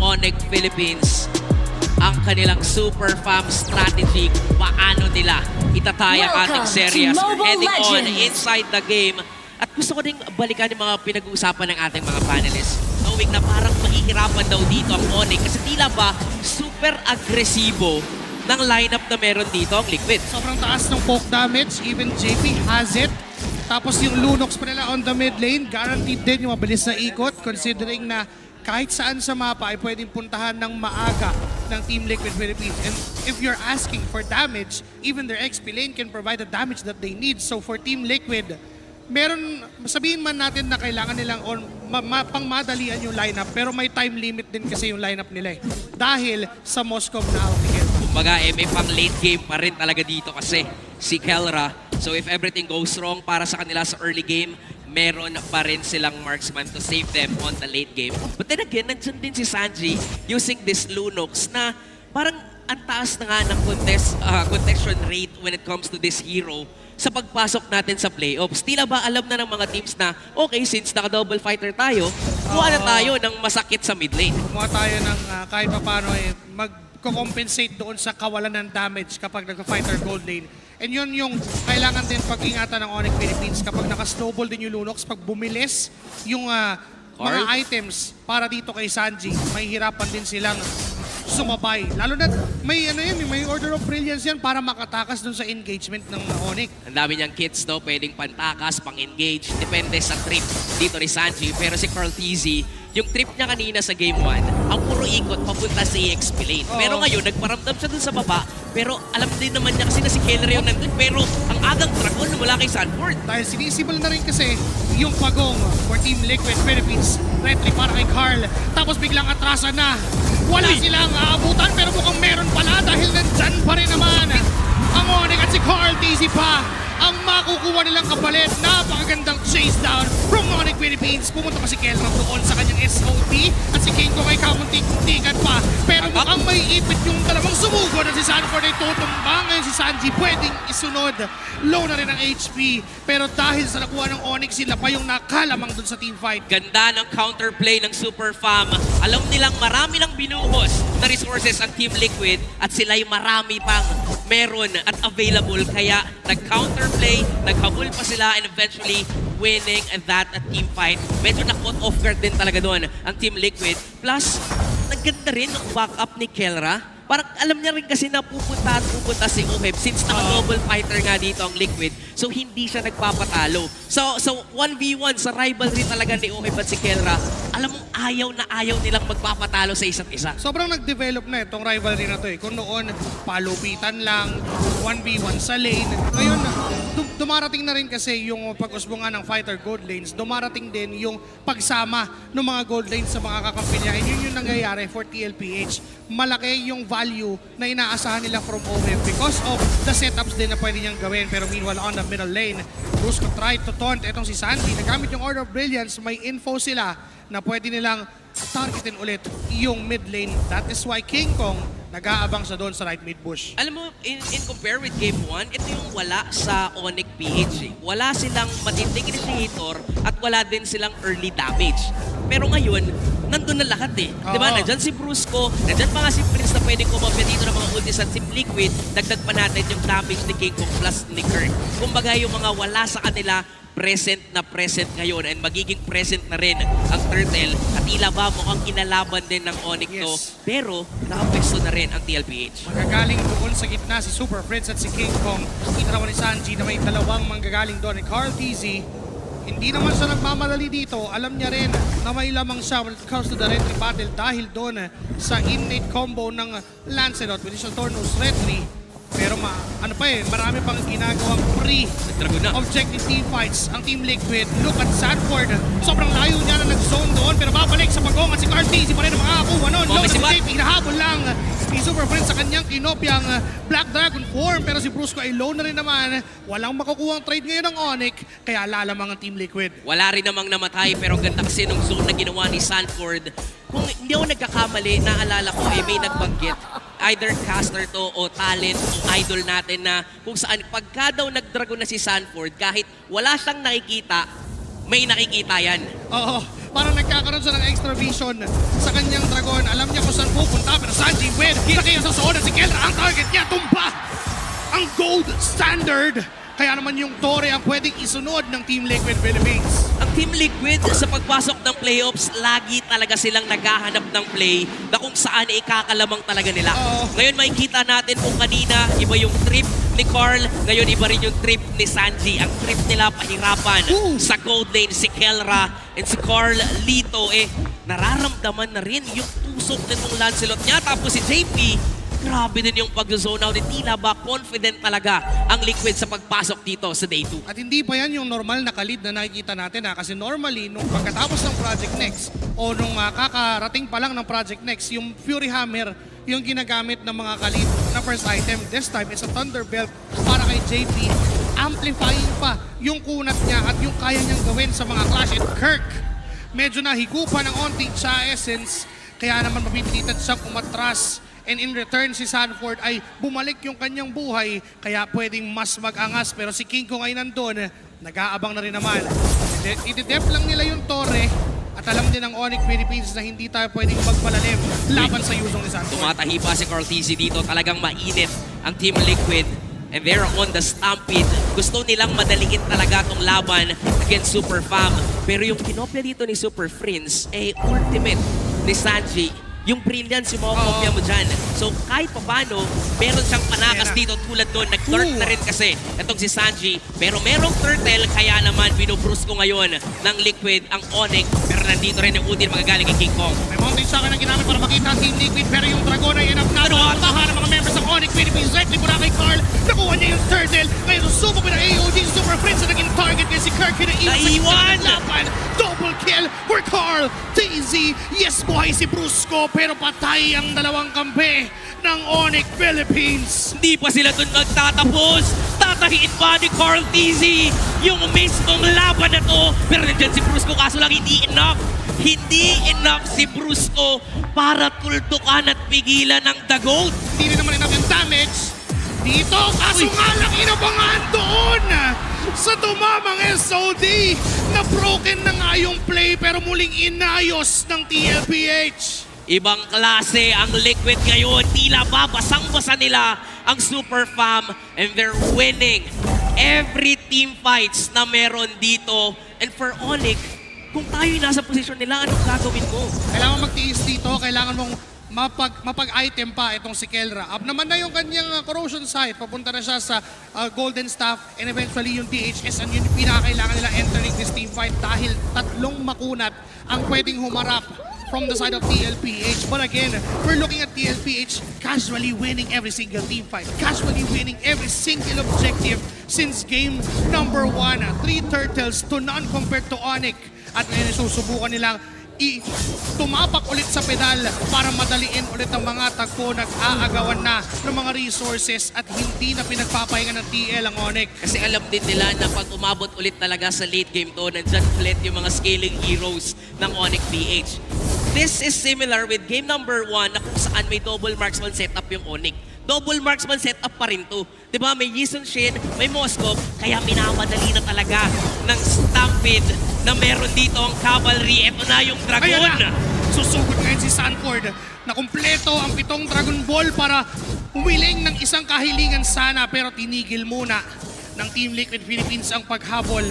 Onyx Philippines ang kanilang super fam strategy kung paano nila itataya ang ating series. We're heading on inside the game. At gusto ko ding balikan yung mga pinag-uusapan ng ating mga panelists. Knowing na parang mahihirapan daw dito ang Onyx kasi tila ba super agresibo ng lineup na meron dito ang Liquid. Sobrang taas ng poke damage, even JP has it. Tapos yung Lunox pa nila on the mid lane, guaranteed din yung mabilis na ikot considering na kahit saan sa mapa ay pwedeng puntahan ng maaga ng Team Liquid Philippines. And if you're asking for damage, even their XP lane can provide the damage that they need. So for Team Liquid, meron, sabihin man natin na kailangan nilang pangmadalian yung lineup, pero may time limit din kasi yung lineup nila eh. Dahil sa Moscow na outing. Kumbaga, may pang late game pa rin talaga dito kasi si Kelra. So if everything goes wrong para sa kanila sa early game, meron pa rin silang marksman to save them on the late game. But then again, nandiyan din si Sanji using this Lunox na parang ang taas na nga ng contestation rate when it comes to this hero sa pagpasok natin sa playoffs. Tila ba alam na ng mga teams na, okay, since naka-double fighter tayo, kuha na tayo ng masakit sa mid lane. Kumuha tayo ng kahit pa paano mag-compensate doon sa kawalan ng damage kapag nagka-fighter gold lane. And yun yung kailangan din pag-ingatan ng Onyx Philippines kapag naka-snowball din yung Lunox, pag bumilis yung mga items para dito kay Sanji, mahihirapan din silang sumabay. Lalo na may may order of brilliance yan para makatakas dun sa engagement ng Onyx. Ang dami niyang kits, no? Pwedeng pantakas, pang-engage. Depende sa trip dito ni Sanji. Pero si Carl TZ, yung trip niya kanina sa Game 1, ang puro ikot papunta sa EXP lane. Pero ngayon, nagparamdam siya dun sa baba. Pero alam din naman niya kasi na si Kelra yung nandun. Pero ang agang dragon wala kay Sanford. Dahil sinisibol na rin kasi yung pagong for Team Liquid Philippines. Retly para kay Carl. Tapos biglang atrasan na. Wala silang aabutan pero mukhang meron pala dahil nandyan pa rin naman ang Onyx at si Carl TZ pa ang makukuha nilang kapalit. Napakagandang chase down from Onyx Philippines. Pumunta pa si Kelra doon sa kanyang SOT at si King Kong ay kamuntik-muntikan pa. Pero mukhang may ipit yung dalawang sumugo na si Sanford ay tutumba. Ngayon si Sanji pwedeng isunod. Low na rin ang HP. Pero dahil sa nakuha ng Onyx, sila pa yung nakalamang dun sa teamfight. Ganda ng counterplay ng Super Fam. Alam nilang marami lang binuhos na resources ang Team Liquid at sila'y marami pang meron at available. Kaya nag-counterplay, naghabol pa sila and eventually winning that team fight. Medyo na-caught off guard din talaga doon ang Team Liquid. Plus, nagganda rin ang backup ni Kelra. Parang alam niya rin kasi na pupunta si Oheb since naka-double fighter nga dito ang Liquid. So hindi siya nagpapatalo. So 1v1 sa rivalry talaga ni Oheb at si Kelra, alam mong ayaw nilang magpapatalo sa isa't isa. Sobrang nag-develop na itong rivalry na to eh. Kung noon, palupitan lang, 1v1 sa lane. Ngayon, dumarating na rin kasi yung pag-usbungan ng fighter gold lanes, dumarating din yung pagsama ng mga gold lanes sa mga kakampi niya. And yun yung nangyayari for TLPH. Malaki yung value na inaasahan nila from Oheb because of the setups din na pwede niyang gawin. Pero meanwhile, on the middle lane, Brusco tried to taunt etong si Sanji. Nagamit yung Order of Brilliance, may info sila na pwede nilang targetin ulit yung mid lane. That is why King Kong nag-aabang sa doon sa right mid bush. Alam mo, in compare with Game 1, ito yung wala sa Onyx PH. Wala silang matinding initiator at wala din silang early damage. Pero ngayon, nandun na lahat eh. Diba? Nandyan si Brusco, nandyan pa nga si Prince na pwedeng kumapya dito ng mga ultis at si Liquid. Dagdag pa natin yung damage ni King Kong plus ni Kirk. Kumbaga yung mga wala sa kanila, present ngayon and magiging present na rin ang Turtle at tila ba mukhang kinalaban din ng Onyx to. Pero nakapwesto na rin ang TLPH. Manggagaling doon sa gitna si Super Prince at si King Kong. Kita naman ni Sanji na may dalawang manggagaling doon ni Carl TZ. Hindi naman siya nagmamadali dito. Alam niya rin na may lamang siya when it comes to the retry battle dahil doon sa innate combo ng Lancelot with Initial Tornos retry. Pero marami pang ginagawang pre-objective team fights ang Team Liquid. Look at Sanford. Sobrang layo niya na nag-zone doon pero babalik sa pagong at si Carl TZ pa rin ang makakuha noon. Low na si JP, hinahabol lang ni Super Prince sa kanyang kinopyang Black Dragon form. Pero si Brusco ay low na rin naman. Walang makukuha ang trade ngayon ng Onyx kaya lalamang ang Team Liquid. Wala rin namang namatay pero ganda kasi nung zone na ginawa ni Sanford. Kung hindi ako nagkakamali, naalala ko may nagbanggit. Either caster to o talent o idol natin na kung saan pagka daw nag-dragon na si Sanford, kahit wala siyang nakikita, may nakikita yan. Oo, parang nagkakaroon siya ng extra vision sa kanyang dragon. Alam niya standard. Kaya naman yung Torre ang pwedeng isunod ng Team Liquid Philippines. Ang Team Liquid sa pagpasok ng playoffs, lagi talaga silang naghahanap ng play na kung saan ikakalamang talaga nila. Oo. Ngayon makikita natin kung kanina iba yung trip ni Carl, ngayon iba rin yung trip ni Sanji. Ang trip nila pahirapan sa gold lane si Kelra and si Carl Lito nararamdaman na rin yung tusok nitong Lancelot niya. Tapos si JP, grabe din yung pag-zone out. Tila ba confident talaga ang Liquid sa pagpasok dito sa day 2. At hindi pa yan yung normal na kalid na nakikita natin kasi normally nung pagkatapos ng Project Next o nung kakarating pa lang ng Project Next, yung Fury Hammer yung ginagamit ng mga kalid na first item. This time, it's a Thunderbelt para kay JP. Amplifying pa yung kunat niya at yung kaya niyang gawin sa mga clash. And Kirk, medyo nahigupa ng onting sa essence, kaya naman mapipilitan siyang umatras. And in return, si Sanford ay bumalik yung kanyang buhay, kaya pwedeng mas mag-angas. Pero si King Kong ay nandun, nag-aabang na rin naman. Ididep lang nila yung Torre, at alam din ng Onyx Philippines na hindi tayo pwedeng magpalalim laban sa usong ni Sanford. Tumatahi pa si Carl TZ dito. Talagang mainit ang Team Liquid. And they're on the stampede. Gusto nilang madaliin talaga tong laban against Super Fam. Pero yung kinopya dito ni Super Prince, ultimate ni Sanji. Yung brilliance yung makakopya mo dyan. So kahit pa paano, meron siyang panakas dito tulad doon. Nag-turtle na rin kasi itong si Sanji. Pero merong turtle, kaya naman binubrus ko ngayon ng Liquid ang Onyx. Pero nandito rin yung Udin magagaling kay King Kong. May mountain shock na ginamit para makita ang Team Liquid, pero yung Dragon ay enough na atahan ng mga members ng Onyx Philippines. Directly mula kay Carl, nakuha niya yung turtle. Ngayon susubok ng AOG, Super Prince na naging target kaya si Kirk Naiwan! Double kill for Carl TZ. Yes, buhay si Brusco, pero patay ang dalawang kampe ng Onyx Philippines. Hindi pa sila doon magtatapos. Tatahiin pa ni Carl TZ yung mismong laban na to. Pero nandiyan si Brusco, kaso lang hindi enough. Hindi enough si Brusco para tultukan at pigilan ng The Goat. Hindi rin naman enough yung damage dito, kaso nga lang inabangan doon sa tumamang SOD na broken na nga yung play pero muling inayos ng TLPH. Ibang klase ang Liquid ngayon. Tila ba basang-basa nila ang Super Fam and they're winning every team fights na meron dito. And for Onyx, kung tayo nasa posisyon nila, anong gagawin mo? Kailangan magtiis dito, kailangan mong mapag-item pa itong si Kelra. Up naman na yung kanyang corrosion site, papunta na siya sa Golden Staff and eventually yung DHS, and yun yung pinakailangan nila entering this team fight dahil tatlong makunat ang pwedeng humarap from the side of TLPH. But again, we're looking at TLPH casually winning every single team fight, casually winning every single objective since game number 1. 3 turtles to none compared to Onyx. At ngayon susubukan nilang tumapak ulit sa pedal para madaliin ulit ang mga tagpo. Nag-aagawan na ng mga resources at hindi na pinagpapahinga ng TL ang Onyx. Kasi alam din nila na pag umabot ulit talaga sa late game to, nandyan ulit yung mga scaling heroes ng Onyx PH. This is similar with game number 1 na kung saan may double marksman setup yung Onyx. Double marksman setup pa rin to. Diba? May Yison Shin, may Moskov, kaya minamadali na talaga ng Stampede na meron dito ang Cavalry. Ito na yung Dragon. Ayan na! Susugod ngayon si Sanford na kumpleto ang 7 Dragon Ball para humiling ng isang kahilingan sana, pero tinigil muna ng Team Liquid Philippines ang paghabol.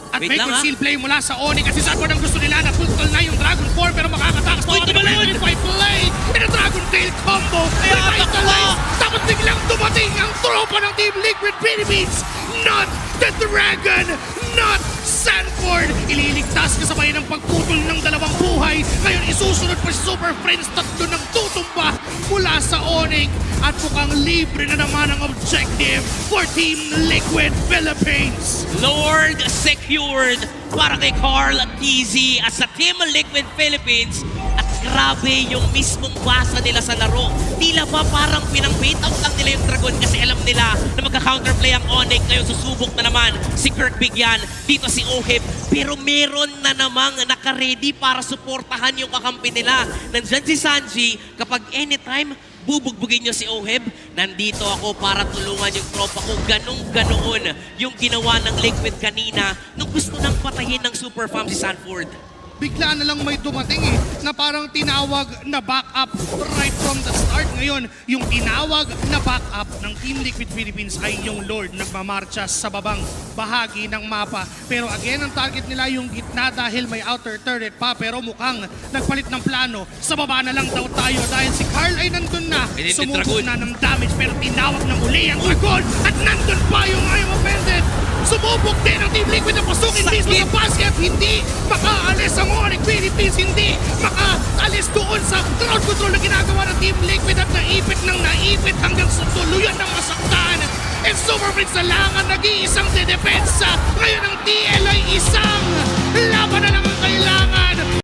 At Wait may lang, conceal play mula sa Onyx kasi Sanford ang gusto nila na pultol na yung Dragon 4 pero makakatakas pa Uy, tumalon! fight play and a Dragon Tail combo. Revitalize! Tapos biglang dumating ang tropa ng Team Liquid Philippines. Not the Dragon! Not Sanford! Ililigtas kasabay ng pagputol ng dalawang buhay. Ngayon isusunod pa si Super Friends, tatlo ng tutumba mula sa Onyx. At mukhang libre na naman ang objective for Team Liquid Philippines. Lord secured para kay Carl TZ as sa Team Liquid Philippines. At grabe yung mismong basa nila sa laro. Tila ba parang pinang-bait out lang nila yung Dragon kasi alam nila na magka-counterplay ang Onyx. Ngayon susubok na naman si Kirk Bigyan. Dito si Ohib. Pero meron na namang naka-ready para suportahan yung kakampi nila. Nandyan si Sanji. Kapag anytime bubugbugin nyo si Ohib, nandito ako para tulungan yung tropa ko. Ganong-ganoon yung ginawa ng Liquid kanina nung gusto nang patayin ng Super Fam si Sanford. bigla na lang may dumating na parang tinawag na backup right from the start. Ngayon, yung tinawag na backup ng Team Liquid Philippines ay yung Lord nagmamarcha sa babang bahagi ng mapa. Pero again, ang target nila yung gitna dahil may outer turret pa. Pero mukhang nagpalit ng plano. Sa baba na lang daw tayo dahil si Carl ay nandun na. Pinindit Sumubok Dragon. na ng damage pero tinawag na muli ang Dragon at nandun pa yung Eye of Offended. Sumubok din ang Team Liquid na pasukin mismo sa basket. Hindi makaalis ang Onyx Philippines. Hindi makaalis doon sa ground control na ginagawa ng Team Liquid at naipit ng naipit hanggang sa tuluyan ng masaktan. And Super Prince na lang ang nag-iisang dedepensa. Ngayon ang TL ay isang laban na lang ang kailangan.